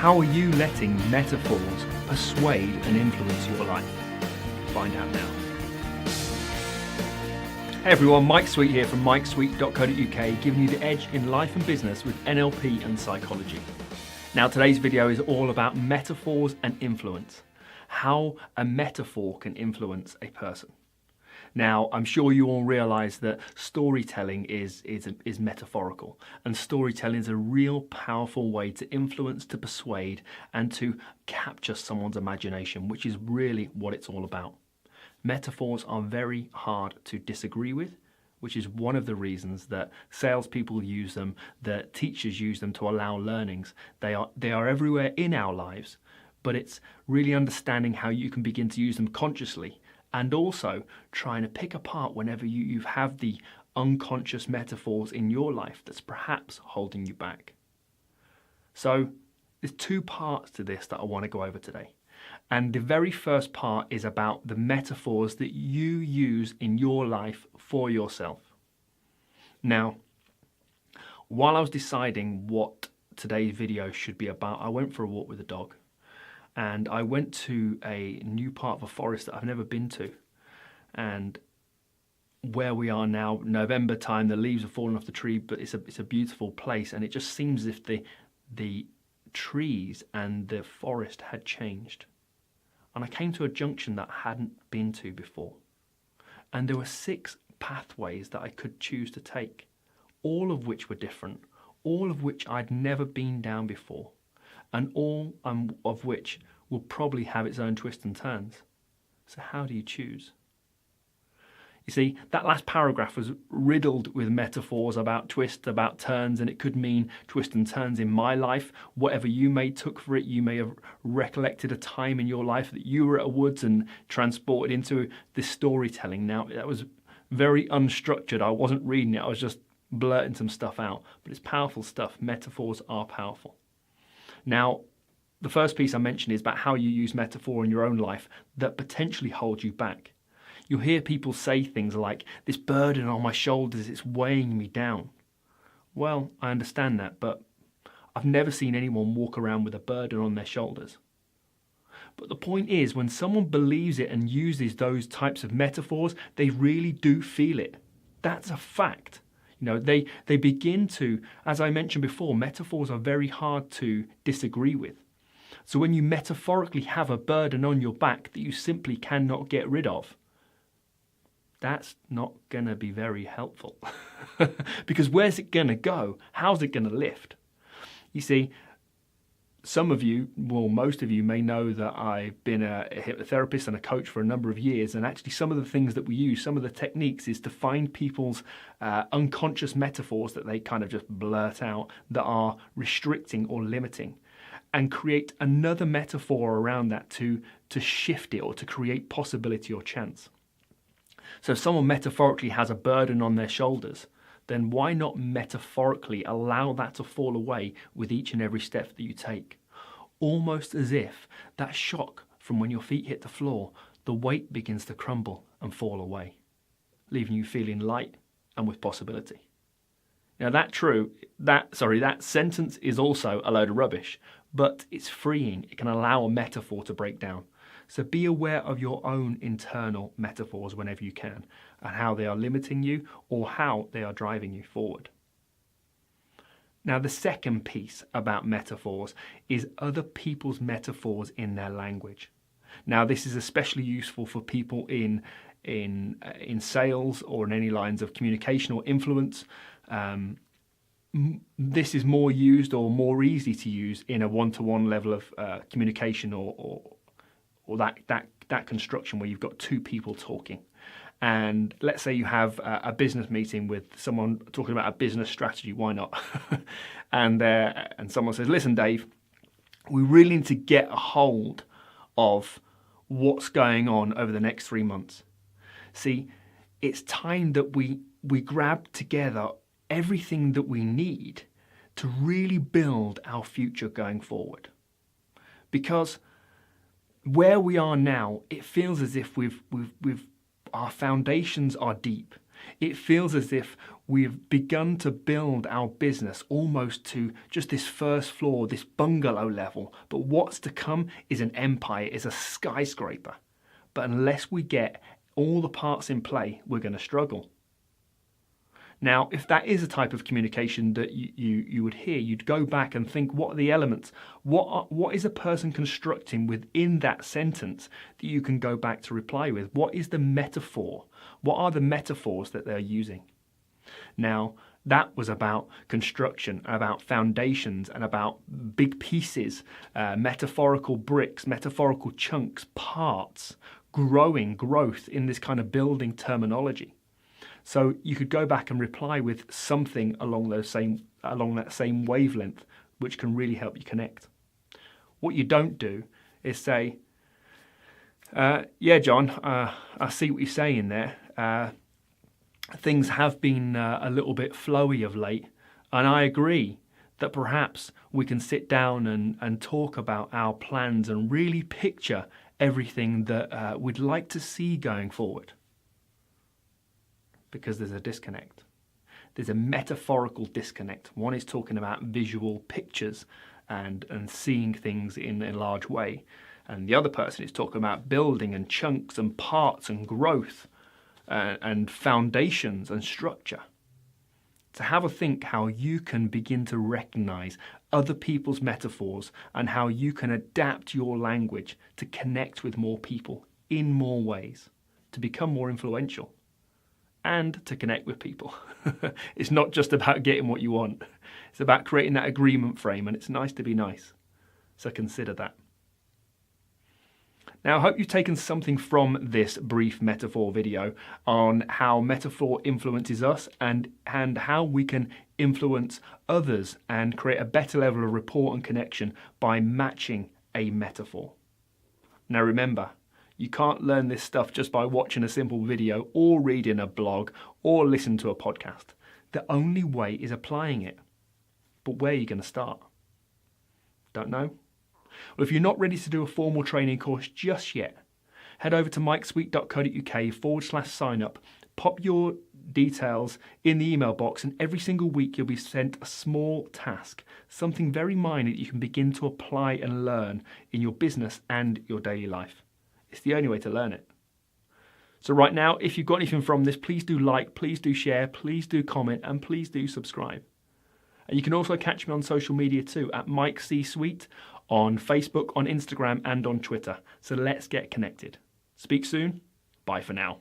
How are you letting metaphors persuade and influence your life? Find out now. Hey everyone, Mike Sweet here from mikesweet.co.uk, giving you the edge in life and business with NLP and psychology. Now today's video is all about metaphors and influence. How a metaphor can influence a person. Now, I'm sure you all realise that storytelling is metaphorical, and storytelling is a real powerful way to influence, to persuade, and to capture someone's imagination, which is really what it's all about. Metaphors are very hard to disagree with, which is one of the reasons that salespeople use them, that teachers use them to allow learnings. They are everywhere in our lives, but it's really understanding how you can begin to use them consciously, and also trying to pick apart whenever you have the unconscious metaphors in your life that's perhaps holding you back. So there's two parts to this that I want to go over today. And the very first part is about the metaphors that you use in your life for yourself. Now, while I was deciding what today's video should be about, I went for a walk with a dog. And I went to a new part of a forest that I've never been to. And where we are now, November time, the leaves have fallen off the tree, but it's a beautiful place. And it just seems as if the trees and the forest had changed. And I came to a junction that I hadn't been to before. And there were 6 pathways that I could choose to take, all of which were different, all of which I'd never been down before. And all of which will probably have its own twists and turns. So how do you choose? You see, that last paragraph was riddled with metaphors about twists, about turns, and it could mean twists and turns in my life. Whatever you may took for it, you may have recollected a time in your life that you were at a woods and transported into this storytelling. Now, that was very unstructured. I wasn't reading it, I was just blurting some stuff out. But it's powerful stuff. Metaphors are powerful. Now, the first piece I mentioned is about how you use metaphor in your own life that potentially holds you back. You'll hear people say things like, this burden on my shoulders, it's weighing me down. Well, I understand that, but I've never seen anyone walk around with a burden on their shoulders. But the point is, when someone believes it and uses those types of metaphors, they really do feel it. That's a fact. You know, they begin to, as I mentioned before, metaphors are very hard to disagree with. So when you metaphorically have a burden on your back that you simply cannot get rid of, that's not going to be very helpful. Because where's it going to go? How's it going to lift? You see, some of you, well, most of you may know that I've been a hypnotherapist and a coach for a number of years, and actually some of the things that we use, some of the techniques, is to find people's unconscious metaphors that they kind of just blurt out that are restricting or limiting, and create another metaphor around that to shift it or to create possibility or chance. So if someone metaphorically has a burden on their shoulders, then why not metaphorically allow that to fall away with each and every step that you take? Almost as if that shock from when your feet hit the floor, the weight begins to crumble and fall away, leaving you feeling light and with possibility. Now that sentence is also a load of rubbish, but it's freeing. It can allow a metaphor to break down. So be aware of your own internal metaphors whenever you can, and how they are limiting you or how they are driving you forward. Now, the second piece about metaphors is other people's metaphors in their language. Now, this is especially useful for people in sales or in any lines of communication or influence. This is more used or more easy to use in a one-to-one level of communication or that construction where you've got 2 people talking. And let's say you have a business meeting with someone talking about a business strategy, why not? and someone says, listen, Dave, we really need to get a hold of what's going on over the next 3 months. See, it's time that we grab together everything that we need to really build our future going forward. Because where we are now, it feels as if our foundations are deep. It feels as if we've begun to build our business almost to just this first floor, this bungalow level. But what's to come is an empire, is a skyscraper. But unless we get all the parts in play, we're going to struggle. Now, if that is a type of communication that you would hear, you'd go back and think, what are the elements? What is a person constructing within that sentence that you can go back to reply with? What is the metaphor? What are the metaphors that they're using? Now, that was about construction, about foundations, and about big pieces, metaphorical bricks, metaphorical chunks, parts, growth in this kind of building terminology. So you could go back and reply with something along that same wavelength, which can really help you connect. What you don't do is say, yeah, John, I see what you're saying there. Things have been a little bit flowy of late, and I agree that perhaps we can sit down and talk about our plans and really picture everything that we'd like to see going forward. Because there's a disconnect. There's a metaphorical disconnect. One is talking about visual pictures and seeing things in a large way. And the other person is talking about building and chunks and parts and growth and foundations and structure. To have a think how you can begin to recognize other people's metaphors and how you can adapt your language to connect with more people in more ways, to become more influential. And to connect with people. It's not just about getting what you want. It's about creating that agreement frame, and it's nice to be nice. So consider that. Now, I hope you've taken something from this brief metaphor video on how metaphor influences us and how we can influence others and create a better level of rapport and connection by matching a metaphor. Now remember, you can't learn this stuff just by watching a simple video or reading a blog or listening to a podcast. The only way is applying it. But where are you going to start? Don't know? Well, if you're not ready to do a formal training course just yet, head over to mikesweet.co.uk/sign up, pop your details in the email box, and every single week you'll be sent a small task, something very minor that you can begin to apply and learn in your business and your daily life. It's the only way to learn it. So right now, if you've got anything from this, please do like, please do share, please do comment, and please do subscribe. And you can also catch me on social media too, at Mike C. Sweet, on Facebook, on Instagram, and on Twitter. So let's get connected. Speak soon. Bye for now.